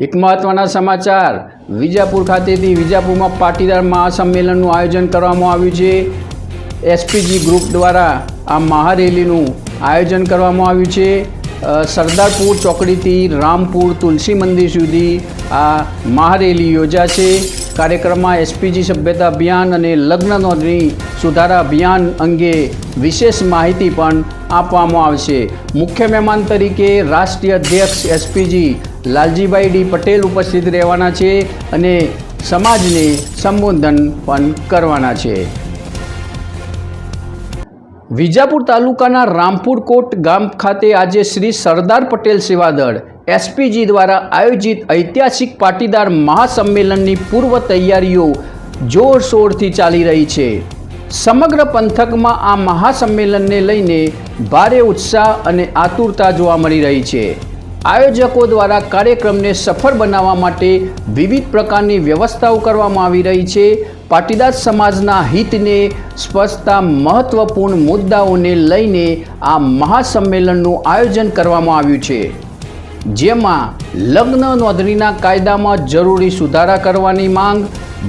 એક મહત્વના સમાચાર વિજાપુર ખાતેથી વિજાપુરમાં પાટીદાર મહાસંમેલનનું આયોજન કરવામાં આવ્યું છે। એસપીજી ગ્રુપ દ્વારા આ મહારેલીનું આયોજન કરવામાં આવ્યું છે। સરદારપુર ચોકડીથી રામપુર તુલસી મંદિર સુધી આ મહારેલી યોજાશે। કાર્યક્રમમાં એસપીજી સભ્યતા અભિયાન અને લગ્ન નોંધણી સુધારા અભિયાન અંગે વિશેષ માહિતી પણ આપવામાં આવશે। મુખ્ય મહેમાન તરીકે રાષ્ટ્રીય અધ્યક્ષ એસપીજી લાલજીભાઈ ડી પટેલ ઉપસ્થિત રહેવાના છે અને સમાજને સંબોધન પણ કરવાના છે। વિજાપુર તાલુકાના રામપુર કોટ ગામ ખાતે આજે શ્રી સરદાર પટેલ સેવાદળ એસપીજી દ્વારા આયોજિત ઐતિહાસિક પાટીદાર મહાસંમેલનની પૂર્વ તૈયારીઓ જોરશોરથી ચાલી રહી છે। સમગ્ર પંથકમાં આ મહાસંમેલનને લઈને ભારે ઉત્સાહ અને આતુરતા જોવા મળી રહી છે। આયોજકો દ્વારા કાર્યક્રમને સફળ બનાવવા માટે વિવિધ પ્રકારની વ્યવસ્થાઓ કરવામાં આવી રહી છે। પાટીદાર સમાજના હિતને સ્પર્શતા મહત્વપૂર્ણ મુદ્દાઓને લઈને આ મહાસંમેલનનું આયોજન કરવામાં આવ્યું છે, જેમાં લગ્ન નોંધણીના કાયદામાં જરૂરી સુધારા કરવાની માંગ,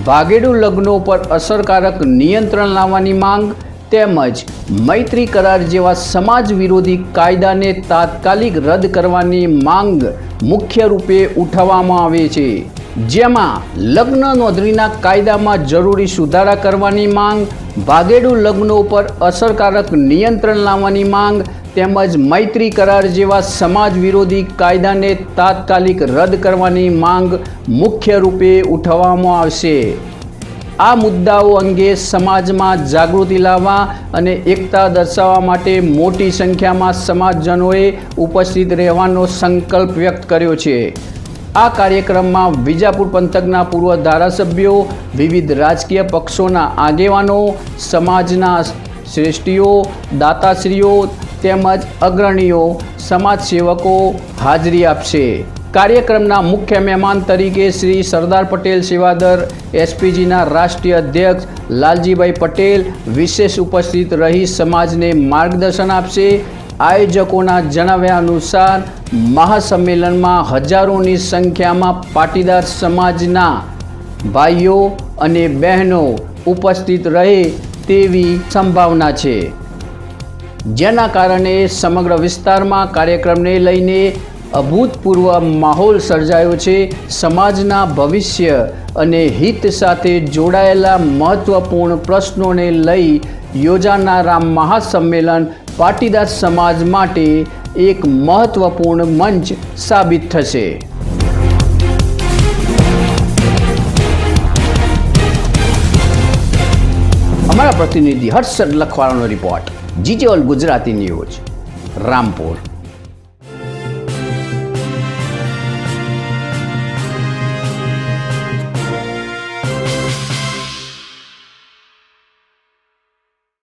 ભાગેડુ લગ્નો પર અસરકારક નિયંત્રણ લાવવાની માંગ તેમજ મૈત્રી કરાર જેવા સમાજ વિરોધી કાયદાને તાત્કાલિક રદ કરવાની માંગ મુખ્ય રૂપે ઉઠાવવામાં આવે છે, જેમાં લગ્ન નોંધણીના કાયદામાં જરૂરી સુધારા કરવાની માંગ, ભાગેડુ લગ્નો પર અસરકારક નિયંત્રણ લાવવાની માંગ તેમજ મૈત્રી કરાર જેવા સમાજ વિરોધી કાયદાને તાત્કાલિક રદ કરવાની માંગ મુખ્ય રૂપે ઉઠાવવામાં આવશે। આ મુદ્દાઓ અંગે સમાજમાં જાગૃતિ લાવવા અને એકતા દર્શાવવા માટે મોટી સંખ્યામાં સમાજજનોએ ઉપસ્થિત રહેવાનો સંકલ્પ વ્યક્ત કર્યો છે। આ કાર્યક્રમમાં વિજાપુર પંથકના પૂર્વ ધારાસભ્યો, વિવિધ રાજકીય પક્ષોના આગેવાનો, સમાજના શ્રેષ્ઠીઓ, દાતાશ્રીઓ તેમજ અગ્રણીઓ, સમાજસેવકો હાજરી આપશે। કાર્યક્રમના મુખ્ય મહેમાન તરીકે શ્રી સરદાર પટેલ સેવાદળ એસપીજીના રાષ્ટ્રીય અધ્યક્ષ લાલજીભાઈ પટેલ વિશેષ ઉપસ્થિત રહી સમાજને માર્ગદર્શન આપશે। આયોજકોના જણાવ્યા અનુસાર મહાસંમેલનમાં હજારોની સંખ્યામાં પાટીદાર સમાજના ભાઈઓ અને બહેનો ઉપસ્થિત રહે તેવી સંભાવના છે, જેના કારણે સમગ્ર વિસ્તારમાં કાર્યક્રમને લઈને અભૂતપૂર્વ માહોલ સર્જાયો છે। સમાજના ભવિષ્ય અને હિત સાથે જોડાયેલા મહત્વપૂર્ણ પ્રશ્નોને લઈ યોજાનારા મહાસંમેલન પાટીદાર સમાજ માટે એક મહત્વપૂર્ણ મંચ સાબિત થશે। અમારા પ્રતિનિધિ હર્ષદ લખવાળાનો રિપોર્ટ, જીજેઓલ ગુજરાતી ન્યૂઝ, રામપુર।